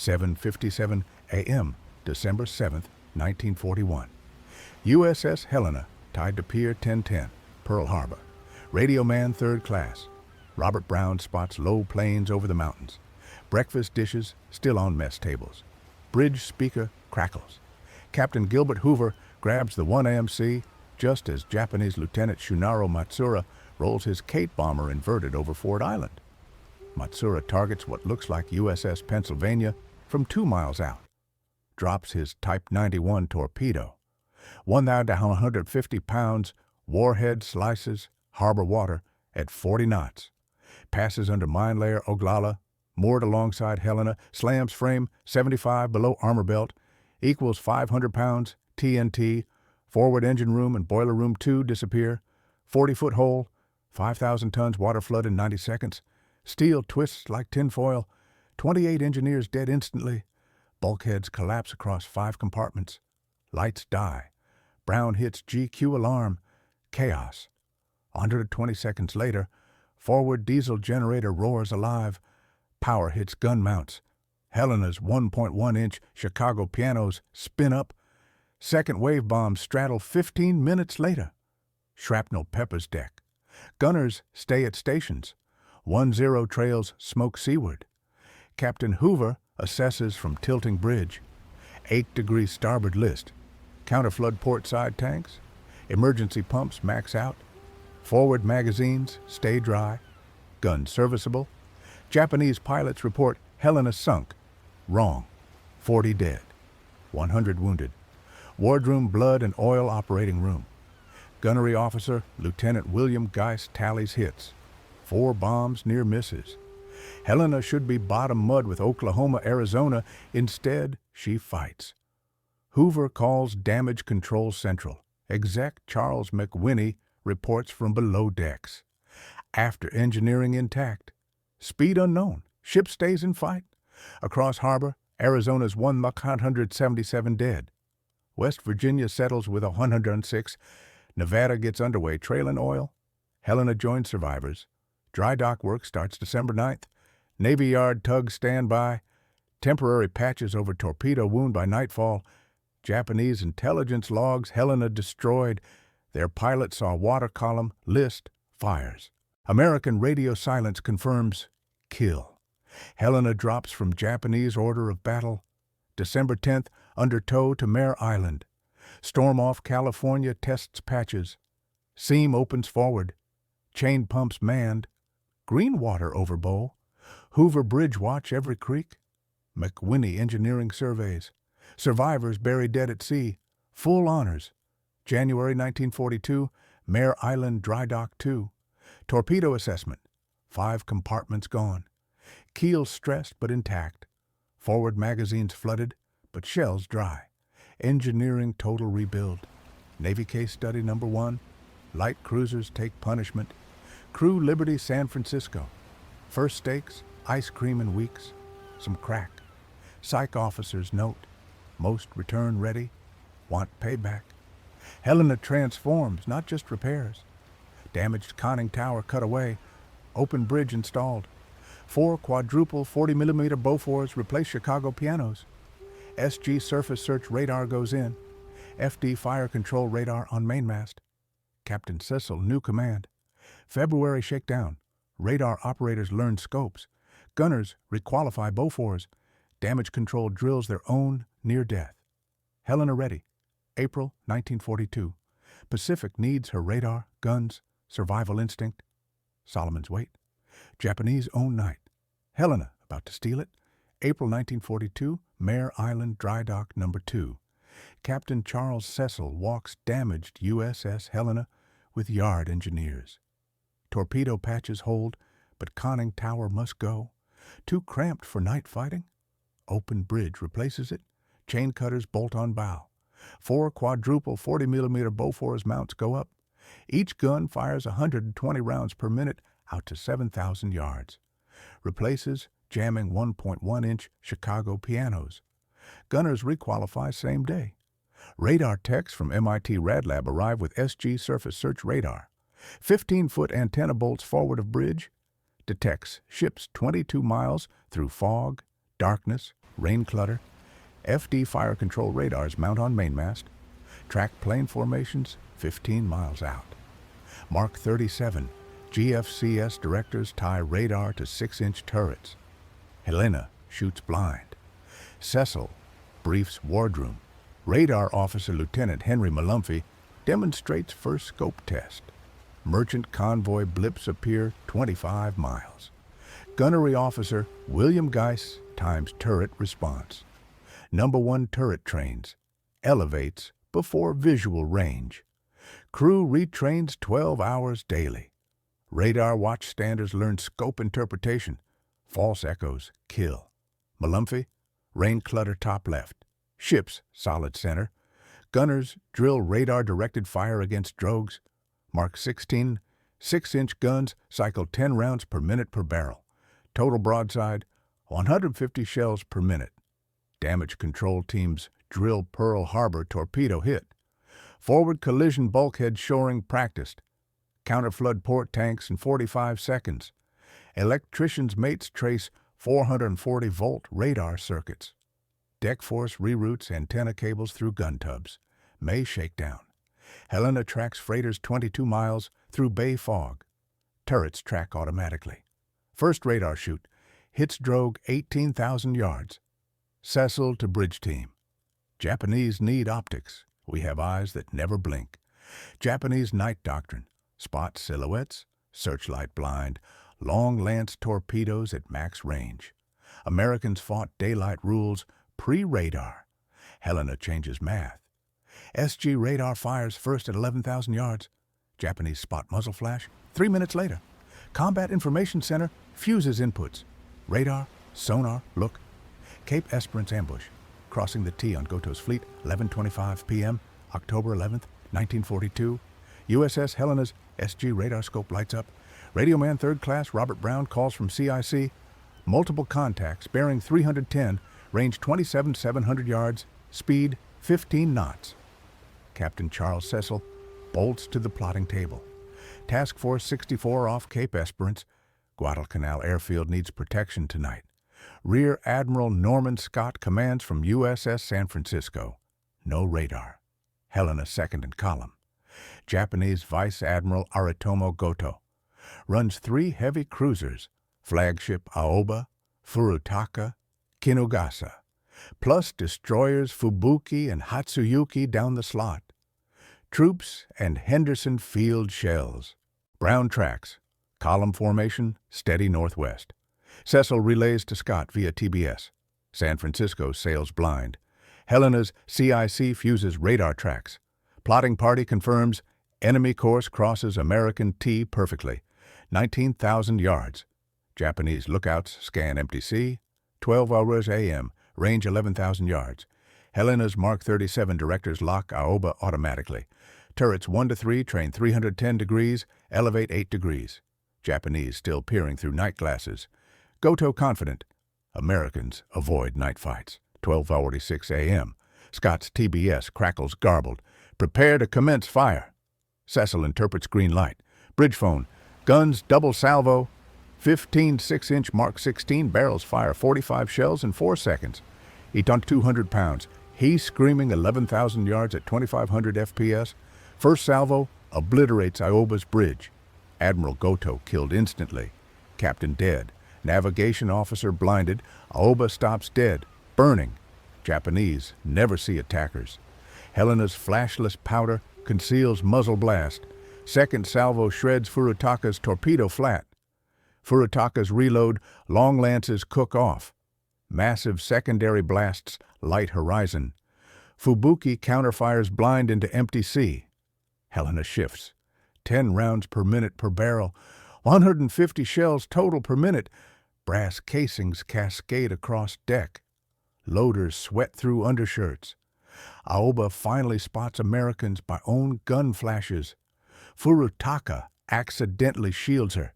7:57 a.m., December 7th, 1941. USS Helena, tied to Pier 1010, Pearl Harbor. Radio man 3rd class. Robert Brown spots low planes over the mountains. Breakfast dishes still on mess tables. Bridge speaker crackles. Captain Gilbert Hoover grabs the 1AMC just as Japanese Lieutenant Shunaro Matsuura rolls his Kate bomber inverted over Ford Island. Matsuura targets what looks like USS Pennsylvania from 2 miles out. Drops his Type 91 torpedo. 1,150 pounds, warhead slices harbor water at 40 knots. Passes under mine layer Oglala, moored alongside Helena, slams frame 75 below armor belt, equals 500 pounds, TNT, forward engine room and boiler room 2 disappear, 40-foot hole, 5,000 tons water flood in 90 seconds, steel twists like tinfoil, 28 engineers dead instantly, bulkheads collapse across 5 compartments, lights die, Brown hits GQ alarm, chaos. 120 seconds later, forward diesel generator roars alive, power hits gun mounts, Helena's 1.1-inch Chicago pianos spin up, second wave bombs straddle 15 minutes later. Shrapnel peppers deck. Gunners stay at stations. 1-0 trails smoke seaward. Captain Hoover assesses from tilting bridge. 8-degree starboard list. Counterflood port side tanks. Emergency pumps max out. Forward magazines stay dry. Gun serviceable. Japanese pilots report Helena sunk. Wrong. 40 dead. 100 wounded. Wardroom blood and oil operating room. Gunnery officer Lieutenant William Geist tallies hits. 4 bombs near misses. Helena should be bottom mud with Oklahoma, Arizona. Instead, she fights. Hoover calls Damage Control Central. Exec Charles McWhinney reports from below decks. After engineering intact. Speed unknown. Ship stays in fight. Across harbor, Arizona's 177 dead. West Virginia settles with 106. Nevada gets underway trailing oil. Helena joins survivors. Dry dock work starts December 9th. Navy Yard tugs stand by. Temporary patches over torpedo wound by nightfall. Japanese intelligence logs Helena destroyed. Their pilot saw water column, list, fires. American radio silence confirms kill. Helena drops from Japanese order of battle. December 10th, under tow to Mare Island. Storm off California tests patches. Seam opens forward. Chain pumps manned. Green water over bow. Hoover Bridge watch every creek. McWhinney engineering surveys. Survivors buried dead at sea. Full honors. January 1942, Mare Island Dry Dock 2. Torpedo assessment. 5 compartments gone. Keel stressed but intact. Forward magazines flooded, but shells dry. Engineering total rebuild. Navy case study number 1. Light cruisers take punishment. Crew Liberty San Francisco. First stakes, ice cream in weeks. Some crack. Psych officers note. Most return ready. Want payback. Helena transforms, not just repairs. Damaged conning tower cut away. Open bridge installed. 4 quadruple 40mm Bofors replace Chicago pianos. SG surface search radar goes in. FD fire control radar on mainmast. Captain Cecil, new command. February shakedown. Radar operators learn scopes. Gunners requalify Bofors. Damage control drills their own near death. Helena ready. April 1942. Pacific needs her radar, guns, survival instinct. Solomon's Wait. Japanese own night. Helena about to steal it. April 1942, Mare Island Dry Dock number 2. Captain Charles Cecil walks damaged USS Helena with yard engineers. Torpedo patches hold, but conning tower must go. Too cramped for night fighting? Open bridge replaces it. Chain cutters bolt on bow. 4 quadruple 40mm Bofors mounts go up. Each gun fires 120 rounds per minute out to 7,000 yards. Replaces jamming 1.1-inch Chicago pianos. Gunners requalify same day. Radar techs from MIT Rad Lab arrive with SG surface search radar. 15-foot antenna bolts forward of bridge. Detects ships 22 miles through fog, darkness, rain clutter, FD fire control radars mount on mainmast, track plane formations 15 miles out. Mark 37, GFCS directors tie radar to 6-inch turrets. Helena shoots blind. Cecil briefs wardroom. Radar Officer Lieutenant Henry Malumphey demonstrates first scope test. Merchant convoy blips appear 25 miles. Gunnery Officer William Geiss times turret response. Number 1 turret trains. Elevates before visual range. Crew retrains 12 hours daily. Radar watchstanders learn scope interpretation. False echoes kill. Malumphey, rain clutter top left. Ships solid center. Gunners drill radar-directed fire against drogues. Mark 16, 6-inch guns cycle 10 rounds per minute per barrel. Total broadside, 150 shells per minute. Damage control teams drill Pearl Harbor torpedo hit. Forward collision bulkhead shoring practiced. Counterflood port tanks in 45 seconds. Electricians' mates trace 440-volt radar circuits. Deck force reroutes antenna cables through gun tubs. May shakedown. Helena tracks freighters 22 miles through bay fog. Turrets track automatically. First radar shoot. Hits drogue 18,000 yards. Cecil to bridge team. Japanese need optics. We have eyes that never blink. Japanese night doctrine. Spot silhouettes. Searchlight blind. Long lance torpedoes at max range. Americans fought daylight rules pre-radar. Helena changes math. SG radar fires first at 11,000 yards. Japanese spot muzzle flash 3 minutes later. Combat Information Center fuses inputs. Radar, sonar, look. Cape Esperance ambush. Crossing the T on Goto's fleet, 11:25 p.m., October 11th, 1942. USS Helena's SG radar scope lights up. Radio man 3rd class Robert Brown calls from CIC. Multiple contacts bearing 310, range 27,700 yards, speed 15 knots. Captain Charles Cecil bolts to the plotting table. Task Force 64 off Cape Esperance. Guadalcanal Airfield needs protection tonight. Rear Admiral Norman Scott commands from USS San Francisco. No radar. Helena second in column. Japanese Vice Admiral Aritomo Goto runs 3 heavy cruisers, flagship Aoba, Furutaka, Kinugasa, plus destroyers Fubuki and Hatsuyuki down the slot. Troops and Henderson Field shells. Brown tracks. Column formation, steady northwest. Cecil relays to Scott via TBS. San Francisco sails blind. Helena's CIC fuses radar tracks. Plotting party confirms enemy course crosses American T perfectly. 19,000 yards. Japanese lookouts scan empty sea. 12 hours a.m. Range 11,000 yards. Helena's Mark 37 directors lock Aoba automatically. Turrets 1 to 3 train 310 degrees, elevate 8 degrees. Japanese still peering through night glasses. Goto confident. Americans avoid night fights. 12:46 a.m. Scott's TBS crackles garbled. Prepare to commence fire. Cecil interprets green light. Bridge phone. Guns double salvo. 15 6-inch Mark 16 barrels fire 45 shells in 4 seconds. Each on 200 pounds. He's screaming 11,000 yards at 2,500 FPS. First salvo obliterates Aoba's bridge. Admiral Goto killed instantly. Captain dead. Navigation officer blinded. Aoba stops dead. Burning. Japanese never see attackers. Helena's flashless powder conceals muzzle blast. Second salvo shreds Furutaka's torpedo flat. Furutaka's reload, long lances cook off. Massive secondary blasts light horizon. Fubuki counterfires blind into empty sea. Helena shifts. 10 rounds per minute per barrel. 150 shells total per minute. Brass casings cascade across deck. Loaders sweat through undershirts. Aoba finally spots Americans by own gun flashes. Furutaka accidentally shields her.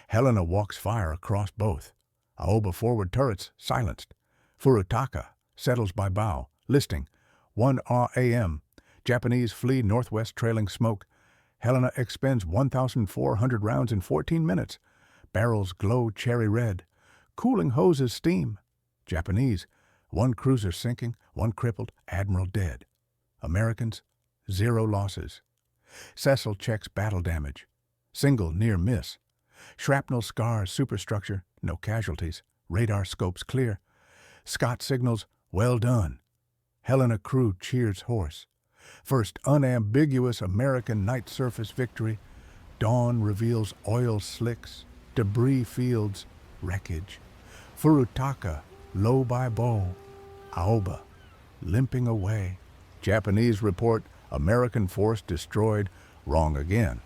Helena walks fire across both. Aoba forward turrets silenced. Furutaka settles by bow, listing 1 a.m. Japanese flee northwest trailing smoke. Helena expends 1,400 rounds in 14 minutes. Barrels glow cherry red. Cooling hoses steam. Japanese One cruiser sinking, one crippled, admiral dead. Americans, 0 losses. Cecil checks battle damage. Single near miss. Shrapnel scars superstructure, no casualties. Radar scopes clear. Scott signals, well done. Helena crew cheers hoarse. First unambiguous American night surface victory. Dawn reveals oil slicks, debris fields, wreckage. Furutaka, low by bow. Aoba, limping away. Japanese report, American force destroyed. Wrong again.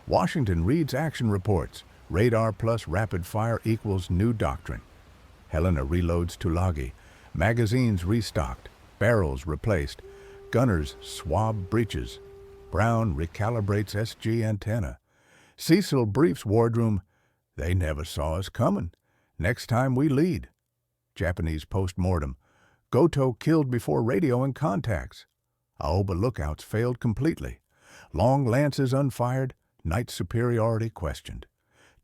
Washington reads action reports. Radar plus rapid fire equals new doctrine. Helena reloads Tulagi. Magazines restocked. Barrels replaced. Gunners swab breeches. Brown recalibrates SG antenna. Cecil briefs wardroom. They never saw us coming. Next time we lead. Japanese post-mortem. Goto killed before radioing contacts. Aoba lookouts failed completely. Long lances unfired. Night superiority questioned.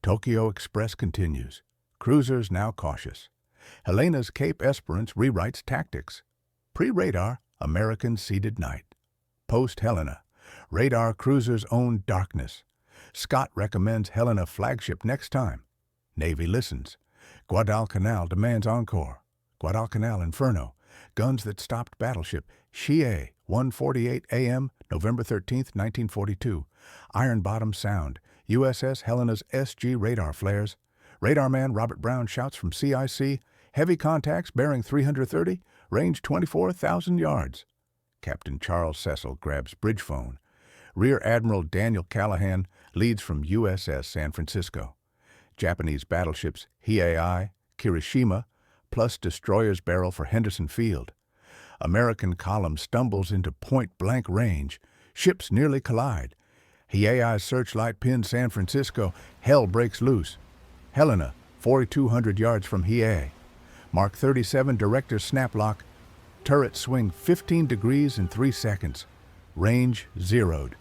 Tokyo Express continues. Cruisers now cautious. Helena's Cape Esperance rewrites tactics. Pre-radar, American seeded night. Post-Helena, radar cruisers own darkness. Scott recommends Helena flagship next time. Navy listens. Guadalcanal demands encore. Guadalcanal Inferno, guns that stopped battleship. Chie, 1:48 a.m., November 13, 1942. Iron Bottom Sound, USS Helena's SG radar flares. Radarman Robert Brown shouts from CIC, heavy contacts bearing 330, range 24,000 yards. Captain Charles Cecil grabs bridge phone. Rear Admiral Daniel Callahan leads from USS San Francisco. Japanese battleships Hiei, Kirishima, plus destroyer's barrel for Henderson Field. American column stumbles into point-blank range. Ships nearly collide. Hiei's searchlight pins San Francisco. Hell breaks loose. Helena, 4,200 yards from Hiei. Mark 37 director's snaplock. Turrets swing 15 degrees in 3 seconds. Range zeroed.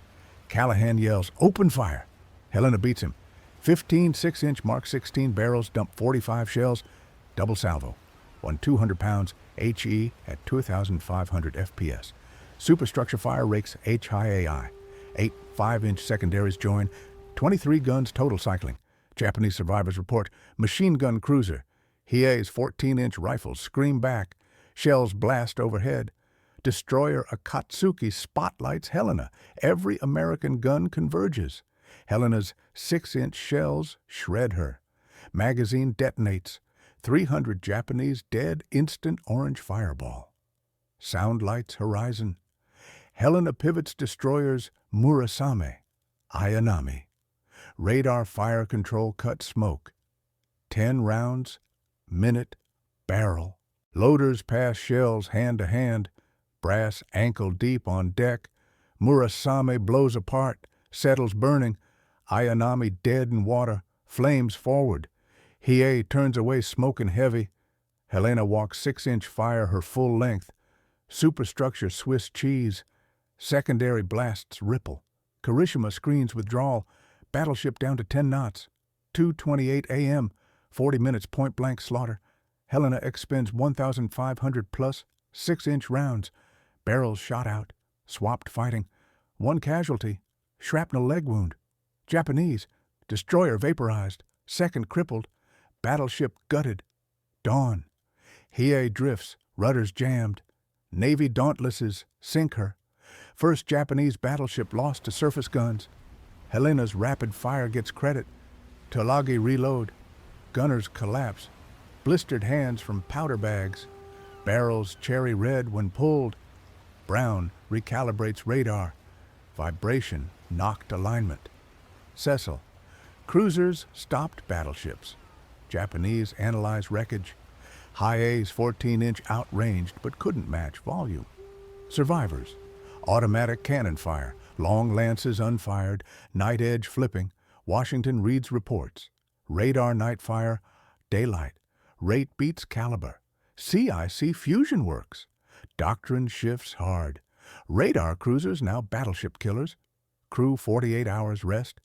Callahan yells, open fire. Helena beats him. 15 6-inch Mark 16 barrels dump 45 shells. Double salvo. 200 pounds, HE at 2,500 FPS. Superstructure fire rakes HIAI. 8 5-inch secondaries join. 23 guns total cycling. Japanese survivors report machine gun cruiser. Hiei's 14-inch rifles scream back. Shells blast overhead. Destroyer Akatsuki spotlights Helena. Every American gun converges. Helena's 6-inch shells shred her. Magazine detonates. 300 Japanese dead, instant orange fireball. Sound lights horizon. Helena pivots destroyers Murasame, Ayanami. Radar fire control cut smoke. 10 rounds, minute, barrel. Loaders pass shells hand to hand. Brass ankle deep on deck. Murasame blows apart, settles burning. Ayanami dead in water, flames forward. Hiei turns away smoking heavy. Helena walks 6-inch fire her full length. Superstructure Swiss cheese. Secondary blasts ripple. Kirishima screens withdrawal. Battleship down to 10 knots. 2:28 a.m., 40 minutes point-blank slaughter. Helena expends 1,500 plus 6-inch rounds. Barrels shot out. Swapped fighting. 1 casualty. Shrapnel leg wound. Japanese. Destroyer vaporized. Second crippled. Battleship gutted. Dawn. Hiei drifts. Rudders jammed. Navy dauntlesses sink her. First Japanese battleship lost to surface guns. Helena's rapid fire gets credit. Tulagi reload. Gunners collapse. Blistered hands from powder bags. Barrels cherry red when pulled. Brown recalibrates radar. Vibration knocked alignment. Cecil. Cruisers stopped battleships. Japanese analyze wreckage. Hiei's 14-inch outranged but couldn't match volume. Survivors. Automatic cannon fire. Long lances unfired. Night edge flipping. Washington reads reports. Radar night fire. Daylight. Rate beats caliber. CIC fusion works. Doctrine shifts hard. Radar cruisers now battleship killers. Crew 48 hours rest.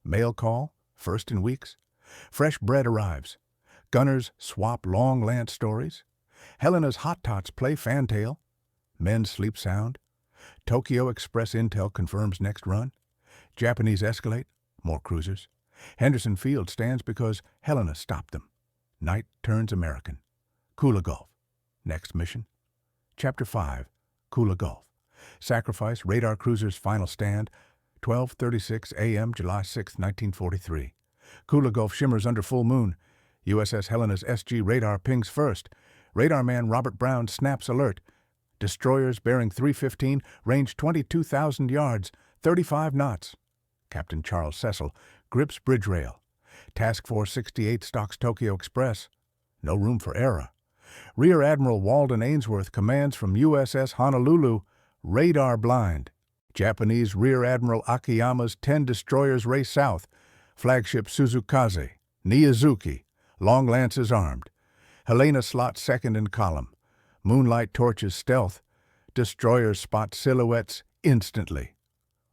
Mail call, first in weeks. Fresh bread arrives. Gunners swap long lance stories. Helena's hot tots play fantail. Men sleep sound. Tokyo Express intel confirms next run. Japanese escalate. More cruisers. Henderson Field stands because Helena stopped them. Night turns American. Kula Gulf. Next mission. Chapter 5. Kula Gulf. Sacrifice radar cruiser's final stand. 12:36 a.m. July 6, 1943. Kula Gulf shimmers under full moon. USS Helena's SG radar pings first. Radar man Robert Brown snaps alert. Destroyers bearing 315, range 22,000 yards, 35 knots. Captain Charles Cecil grips bridge rail. Task Force 68 stalks Tokyo Express. No room for error. Rear Admiral Walden Ainsworth commands from USS Honolulu, radar blind. Japanese Rear Admiral Akiyama's 10 destroyers race south. Flagship Suzukaze, Niyazuki, long lances armed. Helena slots second in column. Moonlight torches stealth. Destroyers spot silhouettes instantly.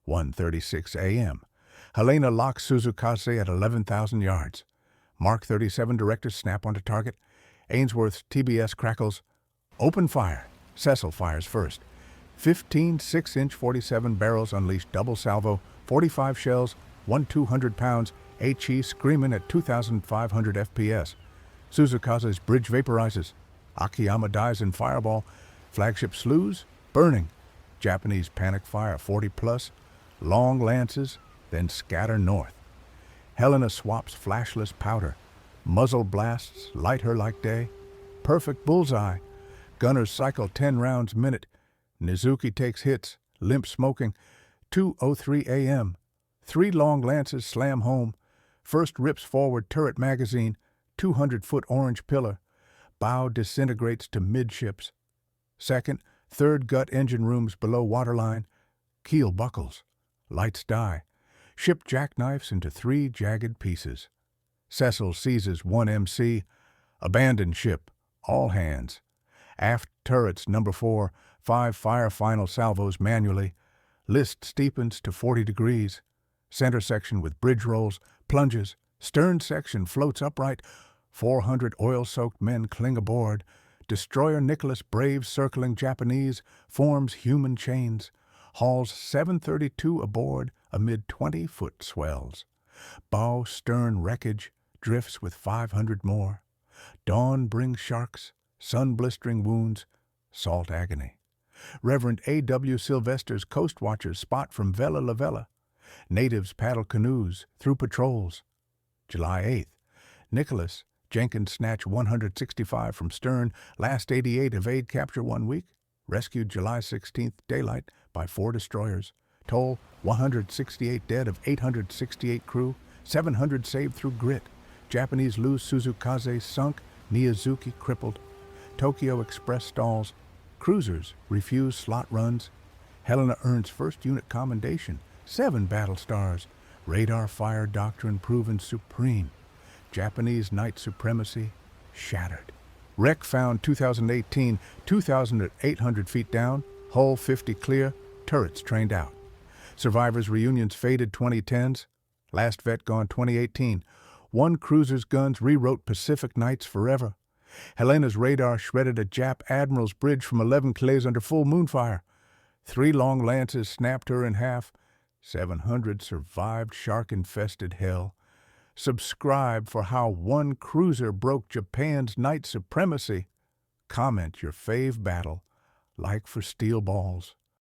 1:36 a.m. Helena locks Suzukaze at 11,000 yards. Mark 37 directors snap onto target. Ainsworth's TBS crackles. Open fire. Cecil fires first. 15 6-inch 47 barrels unleash double salvo, 45 shells, 200 pounds, HE screaming at 2,500 FPS. Suzukaze's bridge vaporizes. Akiyama dies in fireball. Flagship slews, burning. Japanese panic fire 40+, long lances, then scatter north. Helena swaps flashless powder. Muzzle blasts light her like day. Perfect bullseye. Gunners cycle 10 rounds minute. Nizuki takes hits, limp smoking. 2:03 a.m. 3 long lances slam home. First rips forward turret magazine, 200-foot orange pillar. Bow disintegrates to midships. Second, third gut engine rooms below waterline. Keel buckles. Lights die. Ship jackknifes into 3 jagged pieces. Cecil seizes 1 MC. Abandon ship. All hands. Aft turrets number 4. 5 fire final salvos manually. List steepens to 40 degrees. Center section with bridge rolls, plunges. Stern section floats upright. 400 oil-soaked men cling aboard. Destroyer Nicholas braves circling Japanese, forms human chains. Hauls 732 aboard amid 20-foot swells. Bow stern wreckage drifts with 500 more. Dawn brings sharks, sun-blistering wounds, salt agony. Reverend A.W. Sylvester's coast watchers spot from Vela La Vela. Natives paddle canoes through patrols. July 8th. Nicholas, Jenkins snatch 165 from stern, last 88 evade capture 1 week. Rescued July 16th, daylight, by 4 destroyers. Toll 168 dead of 868 crew, 700 saved through grit. Japanese lose Suzukaze sunk, Niyazuki crippled. Tokyo Express stalls. Cruisers refuse slot runs. Helena earns first unit commendation, 7 battle stars. Radar fire doctrine proven supreme. Japanese night supremacy shattered. Wreck found 2018, 2,800 feet down, hull 50 clear, turrets trained out. Survivors reunions faded 2010s. Last vet gone 2018. 1 cruiser's guns rewrote Pacific nights forever. Helena's radar shredded a Jap admiral's bridge from 11 clays under full moonfire. 3 long lances snapped her in half. 700 survived shark-infested hell. Subscribe for how 1 cruiser broke Japan's night supremacy. Comment your fave battle. Like for steel balls.